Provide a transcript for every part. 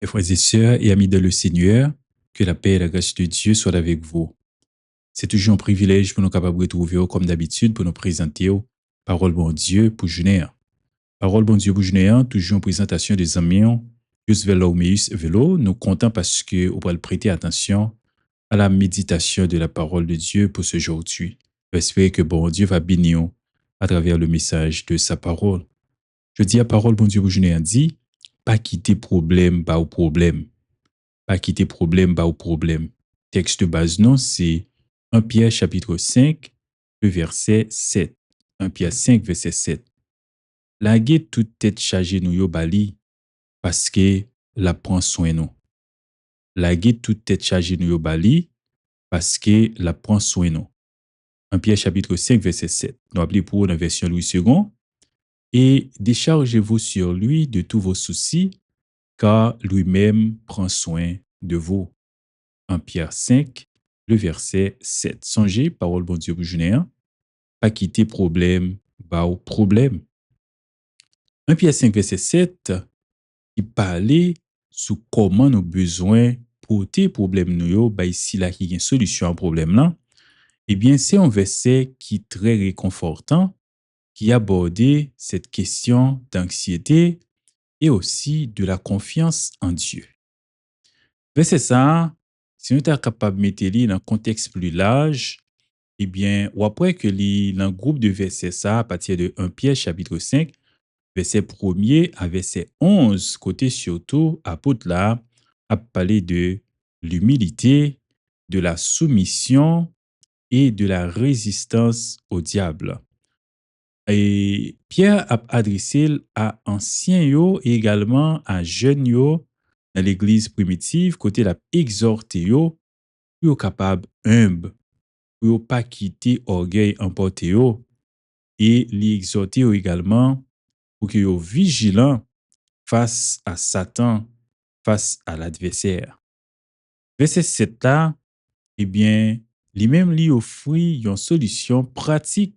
Mes frères et sœurs et amis dans le Seigneur, que la paix et la grâce de Dieu soient avec vous. C'est toujours un privilège pour nous capables de retrouver comme d'habitude pour nous présenter parole bon Dieu pour journée. Parole bon Dieu pour journée, toujours en présentation des amis, Jus Velomeus Velo, nous comptons parce que on va le prêter attention à la méditation de la parole de Dieu pour ce aujourd'hui. J'espère que bon Dieu va bénir à travers le message de sa parole. Je dis à parole bon Dieu pour journée, dit, pas quitter problème, pas au problème. Pas quitter problème, pas au problème. Texte de base, non, c'est 1 Pierre chapitre 5, le verset 7. 1 Pierre 5, verset 7. Laguer toute tête chargée nous yo bali, parce que la prend soin nous. Laguer toute tête chargée nous yo bali, parce que la prend soin nous. 1 Pierre chapitre 5, verset 7. Nous appelons pour la version Louis II. Et déchargez-vous sur lui de tous vos soucis, car lui-même prend soin de vous. 1 Pierre 5, le verset 7. Songez, parole bon Dieu pour journée, pas quitter problème, bah au problème. 1 Pierre 5, verset 7, qui parlait sur comment nous besoin porter problème nous yo, bah ici là qui y a une solution à problème là. Eh bien, c'est un verset qui est très réconfortant, qui abordait cette question d'anxiété et aussi de la confiance en Dieu. Verset ça, si nous sommes capables de mettre dans un contexte plus large, eh bien, ou après que dans le groupe de versets ça, à partir de 1 Pierre chapitre 5, verset 1er à verset 11, côté surtout, apôtre là, a parlé de l'humilité, de la soumission et de la résistance au diable. Et Pierre a adressé à anciens yo et également à jeunes yo dans l'église primitive, côté la exhorté yo, pour capable humble, pour pas quitter orgueil emporté yo, et les exhorter yo également pour que yo vigilants face à Satan, face à l'adversaire. Verset 7 là, eh bien, lui-même lui offre une solution pratique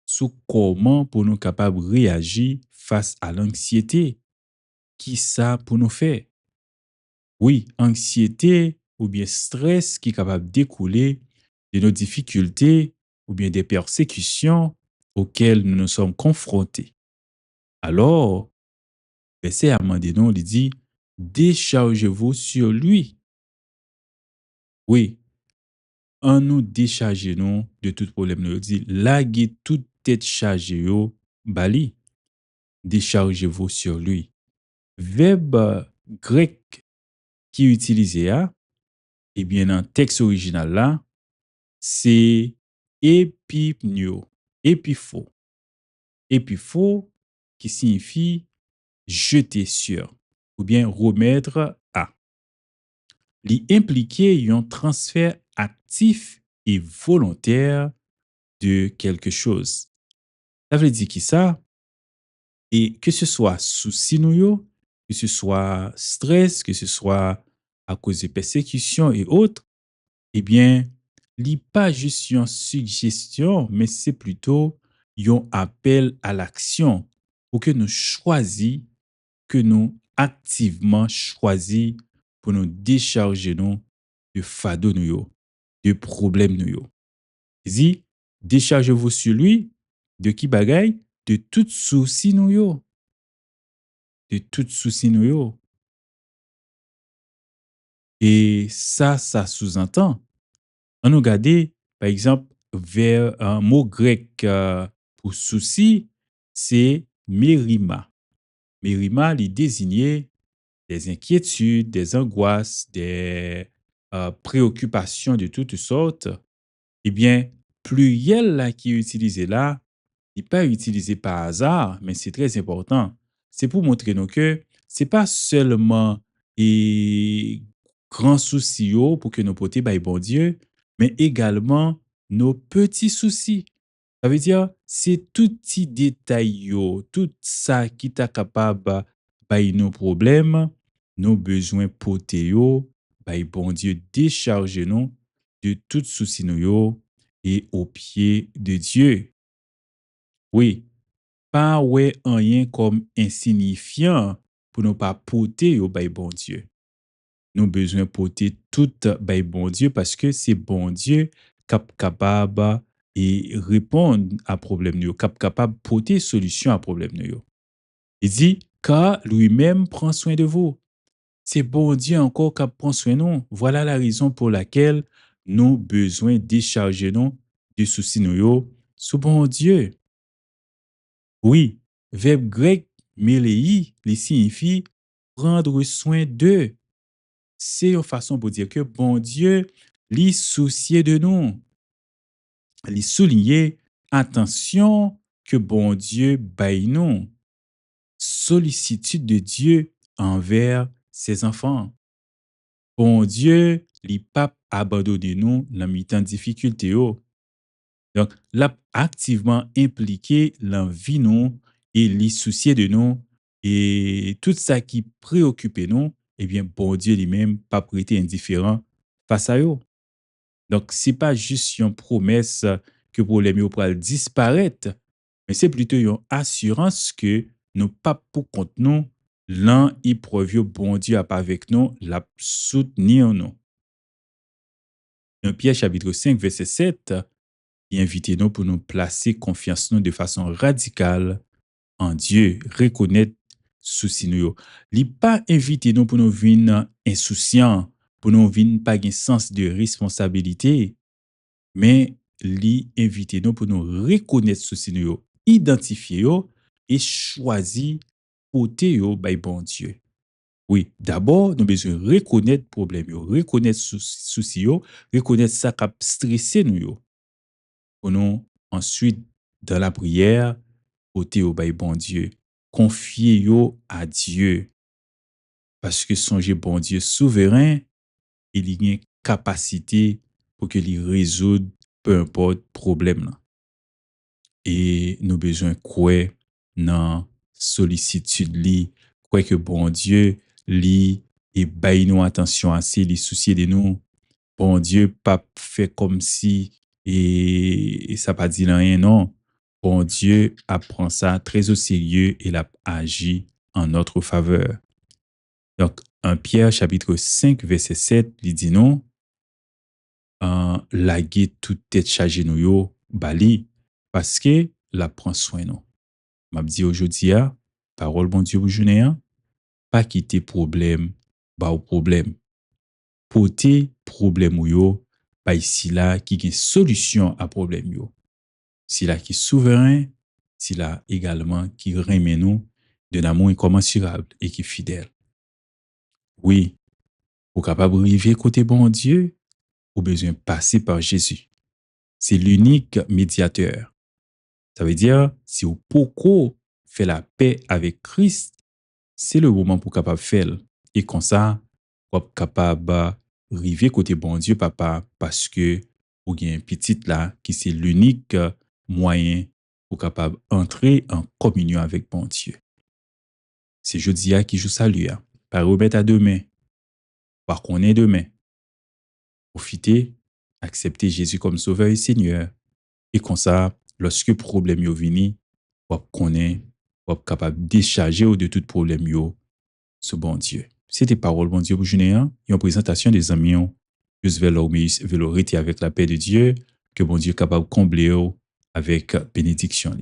sur comment pour nous capables de réagir face à l'anxiété. Qui ça pour nous faire? Oui, anxiété ou bien stress qui est capable de découler de nos difficultés ou bien des persécutions auxquelles nous nous sommes confrontés. Alors, verset Amandénon, il dit, déchargez-vous sur lui. Oui, en nous déchargeons de tout problème. Il dit, laguez toute tête chargée, bali, déchargez-vous sur lui. Verbe grec qui est utilisé là, eh bien, dans le texte original là, c'est épipnio, épipho. Épipho qui signifie jeter sur ou bien remettre à. Li impliquer un transfert actif et volontaire de quelque chose. Ça veut dire qui ça? Et que ce soit souci nou yo, que ce soit stress, que ce soit à cause de persécutions et autres, eh bien, li pas juste une suggestion, mais c'est plutôt un appel à l'action pour que nous choisissions, que nous activement choisissions pour nous décharger nous de fardeau nous yo, de problèmes nous yo. Dit, déchargez-vous sur lui de qui bagaille? De tout souci nous yo. De tout souci nous yo. Et ça sous-entend. On nous regarde, par exemple, vers un mot grec pour souci, c'est mérima. Mérima, il désignait des inquiétudes, des angoisses, des préoccupations de toutes sortes. Eh bien, pluriel là, qui est utilisé là, il n'est pas utilisé par hasard, mais c'est très important. C'est pour montrer nous que c'est pas seulement et grands soucis yo pour que nos potés baillent bon Dieu, mais également nos petits soucis. Ça veut dire, c'est tout petit détail yo, tout ça qui t'a capable bailler nos problèmes, nos besoins potés yo, baille bon Dieu décharge nous de tout souci nous yo et au pied de Dieu. Oui, pas ouais rien comme insignifiant pour nous pas porter au bay bon Dieu. Nous besoin porter tout bay bon Dieu parce que c'est bon Dieu capable et répondre à problème nous, capable porter solution à problème nous. Il dit car lui-même prend soin de vous. C'est bon Dieu encore qui prend soin de nous. Voilà la raison pour laquelle nous besoin décharger nous de soucis nous sous bon Dieu. Oui, verbe grec melei, il signifie prendre soin d'eux. C'est une façon pour dire que bon Dieu, lui soucier de nous. Lui souligner attention que bon Dieu baille nous. Sollicitude de Dieu envers ses enfants. Bon Dieu, li pas abandonné nous dans mi-temps difficulté yo. Donc, l'a activement impliqué dans vie nous et li soucier de nous et tout ça qui préoccupe nous, eh bien, bon Dieu lui-même pas prêté indifférent face à eux. Donc, c'est pas juste une promesse que problème yo pral disparaître, mais c'est plutôt une assurance que nous pas pour compte nous, l'un épreuve yo, bon Dieu a pas avec nous, la soutenir nous. Dans Pierre chapitre 5 verset 7, il invite nous pour nous placer confiance nous de façon radicale en Dieu, reconnaître souci nous. Il pas invité nous pour nous venir insouciants, pour nous venir pas un sens de responsabilité, mais li invite nous pour nous reconnaître souci nous, identifier yo et choisir côté yo by bon Dieu. Oui, d'abord, nous besoin reconnaître problème yo, reconnaître souci yo, reconnaître ça qui stressé nous yo. Pour nous ensuite dans la prière, côté au by bon Dieu, confier yo à Dieu parce que songez bon Dieu souverain, il y a une capacité pour que lui résoudre peu importe problème là. Et nous besoin croire dans sollicitude li, croire que bon Dieu li et baille nous attention assez, li soucier de nous. Bon Dieu pas fait comme si et ça pas dit rien non. Bon Dieu apprend ça très au sérieux et l'a agi en notre faveur. Donc 1 Pierre chapitre 5 verset 7 il dit non laguer toute tête chargée nous yo bali parce que la prend soin nous. M'a dit aujourd'hui parole bon Dieu pour journée pas quitter problème ba au problème. Porter problème ou yo pas ici là qui une solution à problème yo. Si là qui souverain, si là également qui remet nous de l'amour incommensurable et qui fidèle. Oui, pour capable arriver côté bon Dieu, ou besoin passer par Jésus. C'est l'unique médiateur. Ça veut dire, si vous pouvez faire la paix avec Christ, c'est le moment pour capable faire. Et comme ça, vous êtes capable arriver côté bon Dieu, papa, parce que vous avez un petit là qui c'est l'unique moyen pour capable entrer en communion avec bon Dieu. C'est jeudi qui joue salut. Par remettre à demain. Par qu'on est demain. Profitez, acceptez Jésus comme sauveur et Seigneur. Et comme ça, lorsque problème yo vini, vous connaissez, vous êtes capable de décharger de tout problème yo, ce bon Dieu. C'était parole bon Dieu pour journée, une présentation des amis, juste vers l'orité avec la paix de Dieu, que bon Dieu est capable de combler avec bénédiction.